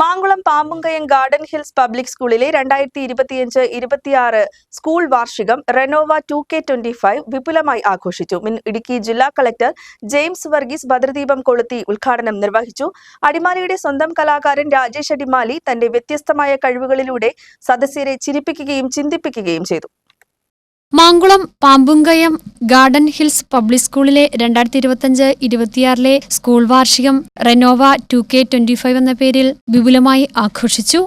Mankulam Pambumkayam garden hills public സ്കൂളിലെ 2025-26 school വാർഷികം റെനോവ 2K25 വിപുലമായി ആഘോഷിച്ചു. ഇടുക്കി ജില്ലാ കളക്ടർ ജെയിംസ് വർഗീസ് ഭദ്രദീപം കൊളുത്തി ഉദ്ഘാടനം നിർവഹിച്ചു. അടിമാലിയുടെ സ്വന്തം കലാകാരൻ രാജേഷ് അടിമാലി തന്റെ വ്യത്യസ്തമായ കഴിവുകളിലൂടെ സദസ്യരെ ചിരിപ്പിക്കുകയും ചിന്തിപ്പിക്കുകയും ചെയ്തു. Mankulam Pambumkayam garden hills public സ്കൂളിലെ 2025-26 സ്കൂൾ വാർഷികം റെനോവ 2K25 എന്ന പേരിൽ വിപുലമായി ആഘോഷിച്ചു.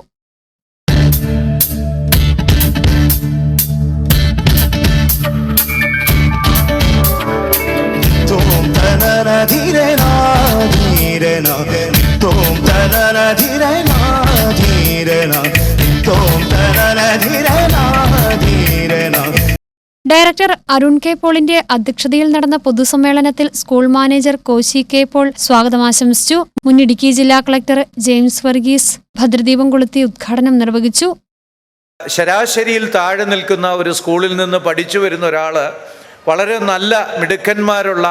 ഡയറക്ടർ അരുൺ കെ പോളിന്റെ അധ്യക്ഷതയിൽ നടന്ന പൊതുസമ്മേളനത്തിൽ school manager Koshy K Paul സ്വാഗതം ആശംസിച്ചു. മുൻ ഇടുക്കി ജില്ലാ കളക്ടർ ജെയിംസ് വർഗീസ് ഭദ്രദീപം കൊളുത്തി ഉദ്ഘാടനം നിർവഹിച്ചു. ശരാശരിയിൽ താഴെ നിൽക്കുന്ന ഒരു സ്കൂളിൽ നിന്ന് പഠിച്ചു വരുന്ന ഒരാള് വളരെ നല്ല മിടുക്കന്മാരുള്ള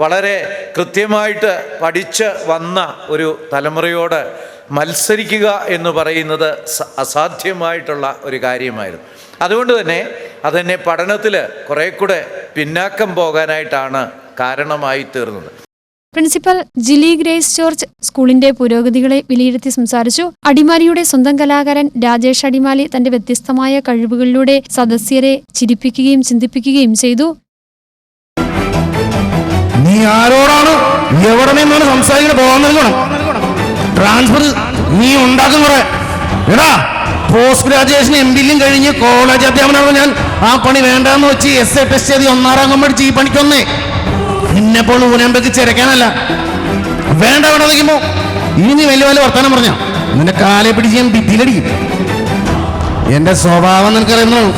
വളരെ കൃത്യമായിട്ട് പഠിച്ച് വന്ന ഒരു തലമുറയോട് മത്സരിക്കുക എന്ന് പറയുന്നത് അസാധ്യമായിട്ടുള്ള ഒരു കാര്യമായിരുന്നു. അതുകൊണ്ട് തന്നെ അതെന്നെ പഠനത്തിൽ കുറെ കൂടെ പിന്നാക്കം പോകാനായിട്ടാണ് കാരണമായി തീർന്നത്. പ്രിൻസിപ്പൽ ജിലി ഗ്രേസ് ജോർജ് സ്കൂളിന്റെ പുരോഗതികളെ വിലയിരുത്തി സംസാരിച്ചു. അടിമാലിയുടെ സ്വന്തം കലാകാരൻ രാജേഷ് അടിമാലി തന്റെ വ്യത്യസ്തമായ കഴിവുകളിലൂടെ സദസ്യരെ ചിരിപ്പിക്കുകയും ചിന്തിപ്പിക്കുകയും ചെയ്തു. നീ ആരോടാണ് എവിടെ നിന്നാണ് സംസാരിക്കുന്നത്? പോകാൻ നൽകണം. ട്രാൻസ്ഫർ നീ ഉണ്ടാക്കും. കുറെ എടാ പോസ്റ്റ് ഗ്രാജുവേഷൻ MPയിലും കഴിഞ്ഞ് കോളേജ് അധ്യാപനമാണ് ഞാൻ. ആ പണി വേണ്ടെന്ന് വെച്ച് SA ടെസ്റ്റ് ചെയ്ത് 1ാം റാങ്കം പഠിച്ച് ഈ പണിക്കൊന്നേ നിന്നെപ്പോൾ ഊനമ്പക്ക് ചിരക്കാനല്ല. വേണ്ട വേണ്ട നിൽക്കുമ്പോ ഇനി വലിയ വലിയ വർത്താനം പറഞ്ഞ നിന്റെ കാലെ പിടിച്ച് ഞാൻ ഭിത്തിയിലടിക്കും. എന്റെ സ്വഭാവം നിനക്കറിയുന്നതാണ്.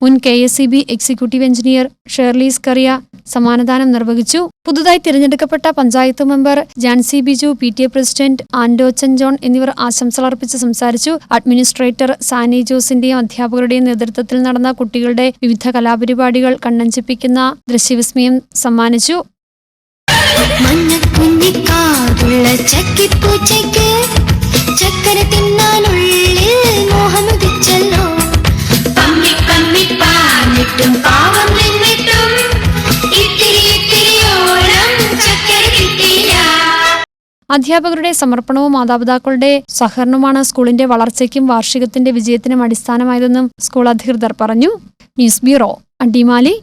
മുൻ KSEB എക്സിക്യൂട്ടീവ് എഞ്ചിനീയർ ഷെർലീസ് കറിയ സമ്മാനദാനം നിർവഹിച്ചു. പുതുതായി തിരഞ്ഞെടുക്കപ്പെട്ട panchayat member Jancy Biju, PTA president Andochan John എന്നിവർ ആശംസകൾ അർപ്പിച്ച് സംസാരിച്ചു. അഡ്മിനിസ്ട്രേറ്റർ സാനി ജോസിന്റെയും അധ്യാപകരുടെയും നേതൃത്വത്തിൽ നടന്ന കുട്ടികളുടെ വിവിധ കലാപരിപാടികൾ കണ്ണഞ്ചിപ്പിക്കുന്ന ദൃശ്യവിസ്മയം സമ്മാനിച്ചു. അധ്യാപകരുടെ സമർപ്പണവും മാതാപിതാക്കളുടെ സഹകരണവുമാണ് സ്കൂളിന്റെ വളർച്ചയ്ക്കും വാർഷികത്തിന്റെ വിജയത്തിനും അടിസ്ഥാനമായതെന്നും സ്കൂൾ അധികൃതർ പറഞ്ഞു. News bureau, Adimali.